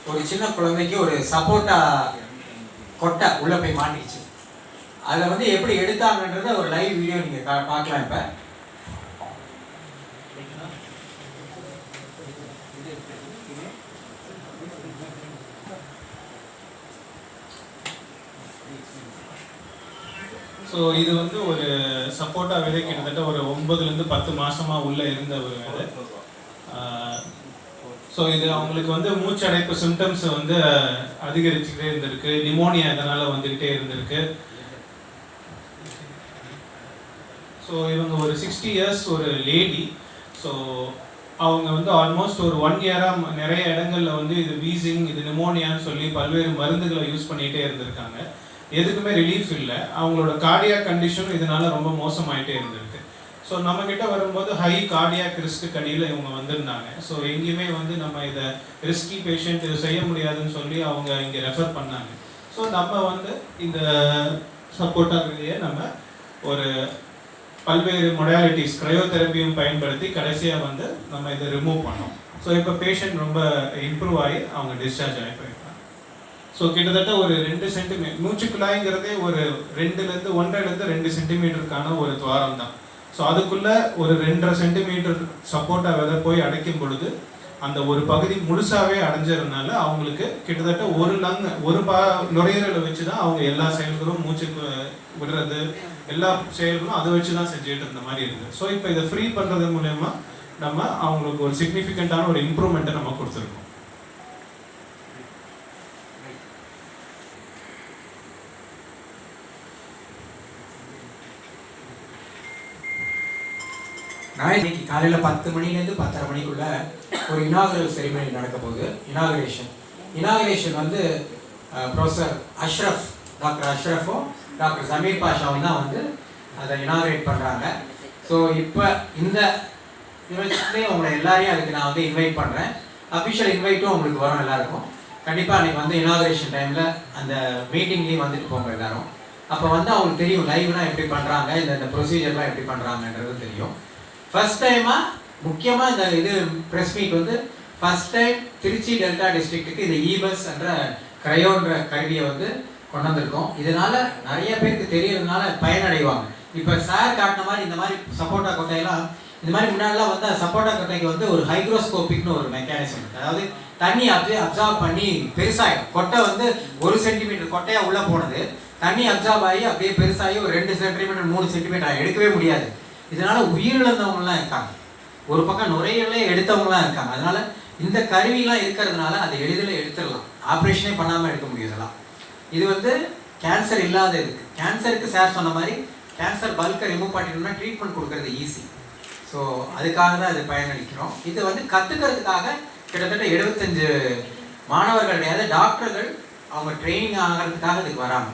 ஒரு சின்ன குழந்தைக்கு ஒரு சப்போட்டா கொட்டை உள்ளே போய் மாட்டிச்சு. அதில் வந்து எப்படி எடுத்தாங்கன்றத ஒரு லைவ் வீடியோ நீங்கள் பார்க்கலாம். இப்போ ஸோ இது வந்து ஒரு சப்போட்டா விதை, கிட்டத்தட்ட ஒரு 9லேருந்து 10 மாதமாக உள்ளே இருந்த ஒரு விதை. ஸோ இது அவங்களுக்கு வந்து மூச்சடைப்பு சிம்டம்ஸ் வந்து அதிகரிச்சுக்கிட்டே இருந்திருக்கு. நிமோனியா இதனால் வந்துக்கிட்டே இருந்திருக்கு. ஸோ இவங்க ஒரு 60 இயர்ஸ் ஒரு லேடி. ஸோ அவங்க வந்து ஆல்மோஸ்ட் ஒரு 1 இயராக நிறைய இடங்களில் வந்து இது வீசிங், இது நிமோனியான்னு சொல்லி பல்வேறு மருந்துகளை யூஸ் பண்ணிகிட்டே இருந்திருக்காங்க. எதுக்குமே ரிலீஃப் இல்லை. அவங்களோட கார்டியாக் கண்டிஷனும் இதனால் ரொம்ப மோசமாயிட்டே இருந்திருக்கு. ஸோ நம்மக்கிட்ட வரும்போது ஹை கார்டியாக் ரிஸ்க்கு அடியில் இவங்க வந்திருந்தாங்க. ஸோ எங்கேயுமே வந்து நம்ம இதை ரிஸ்கி பேஷண்ட் இது செய்ய முடியாதுன்னு சொல்லி அவங்க இங்கே ரெஃபர் பண்ணாங்க. ஸோ நம்ம வந்து இந்த சப்போட்டா விதையை நம்ம ஒரு பல்வேறு மொடாலிட்டிஸ் கிரையோதெரப்பியும் பயன்படுத்தி கடைசியாக வந்து நம்ம இதை ரிமூவ் பண்ணோம். ஸோ இப்போ பேஷண்ட் ரொம்ப இம்ப்ரூவ் ஆகி அவங்க டிஸ்சார்ஜ் ஆகி போயிருக்காங்க. ஸோ கிட்டத்தட்ட ஒரு 2 சென்டிமீட்டர் மூச்சுக்குழாய்ங்கிறதே ஒரு 2லேருந்து 1.5லேருந்து 2 சென்டிமீட்டருக்கான ஒரு துவாரம் தான். ஸோ அதுக்குள்ளே ஒரு 2.5 சென்டிமீட்டர் சப்போட்டா விதை போய் அடைக்கும் பொழுது அந்த ஒரு பகுதி முழுசாகவே அடைஞ்சதுனால அவங்களுக்கு கிட்டத்தட்ட ஒரு நுரையீரலை வச்சு தான் அவங்க எல்லா செயல்களும், மூச்சுக்கு விடுறது எல்லா செயல்களும் அதை வச்சு தான் செஞ்சுட்டு இருந்த மாதிரி இருக்குது. ஸோ இப்போ இதை ஃப்ரீ பண்ணுறது மூலயமா நம்ம அவங்களுக்கு ஒரு சிக்னிஃபிகண்ட்டான ஒரு இம்ப்ரூவ்மெண்ட்டை நம்ம கொடுத்துருக்கோம். நான் இன்னைக்கு காலையில் 10 மணிலேருந்து 10:30 மணிக்குள்ள ஒரு இனாகரல் செரிமனி நடக்க போகுது. இனாகரேஷன் வந்து ப்ரொஃபஸர் அஷ்ரஃப், டாக்டர் அஷ்ரஃபும் டாக்டர் ஜமீர் பாஷாவும் தான் வந்து அதை இனாகரேட் பண்ணுறாங்க. ஸோ இப்போ இந்த யூனிவர்சிட்டிலே உங்களை எல்லாரையும் அதுக்கு நான் வந்து இன்வைட் பண்ணுறேன். அஃபிஷியல் இன்வைட்டும் உங்களுக்கு வரும் எல்லாருக்கும். கண்டிப்பாக அன்றைக்கி வந்து இனாகரேஷன் டைமில் அந்த மீட்டிங்லேயும் வந்துட்டு போங்க எல்லாரும். அப்போ வந்து அவங்களுக்கு தெரியும் லைவ்னா எப்படி பண்ணுறாங்க, இந்த ப்ரொசீஜர்லாம் எப்படி பண்ணுறாங்கன்றது தெரியும். ஃபர்ஸ்ட் டைமாக முக்கியமாக இந்த இது ப்ரெஸ் மீட் வந்து ஃபர்ஸ்ட் டைம் திருச்சி டெல்டா டிஸ்ட்ரிக்ட்டுக்கு இந்த இபஸ் என்ற கிரையோன்ற கருவியை வந்து கொண்டு வந்திருக்கோம். இதனால் நிறைய பேருக்கு தெரியறதுனால பயனடைவாங்க. இப்போ சார் காட்டின மாதிரி இந்த மாதிரி சப்போட்டா கொட்டையெல்லாம் இந்த மாதிரி முன்னாடிலாம் வந்து சப்போட்டா கொட்டைக்கு வந்து ஒரு ஹைக்ரோஸ்கோபிக்னு ஒரு மெக்கானிசம், அதாவது தண்ணி அப்சார்ப் பண்ணி பெருசாகிடும். கொட்டை வந்து 1 சென்டிமீட்டர் கொட்டையாக உள்ளே போனது தண்ணி அப்சார்ப் ஆகி அப்படியே பெருசாகி ஒரு 2 சென்டிமீட்டர் 3 சென்டிமீட்டர் எடுக்கவே முடியாது. இதனால் உயிரிழந்தவங்கலாம் இருக்காங்க, ஒரு பக்கம் நுரையீரலே எடுத்தவங்களாம் இருக்காங்க. அதனால் இந்த கருவிலாம் இருக்கிறதுனால அதை எளிதில் எடுத்துடலாம், ஆப்ரேஷனே பண்ணாமல் எடுக்க முடியுதெல்லாம். இது வந்து கேன்சர் இல்லாத இருக்குது. கேன்சருக்கு சார் சொன்ன மாதிரி கேன்சர் பல்கை ரிமூவ் பண்ணிட்டோம்னா ட்ரீட்மெண்ட் கொடுக்கறது ஈஸி. ஸோ அதுக்காக தான் அது பயனளிக்கிறோம். இது வந்து கற்றுக்கிறதுக்காக கிட்டத்தட்ட 75 மாணவர்கள் கிடையாது, டாக்டர்கள் அவங்க ட்ரைனிங் ஆகிறதுக்காக இதுக்கு வராங்க.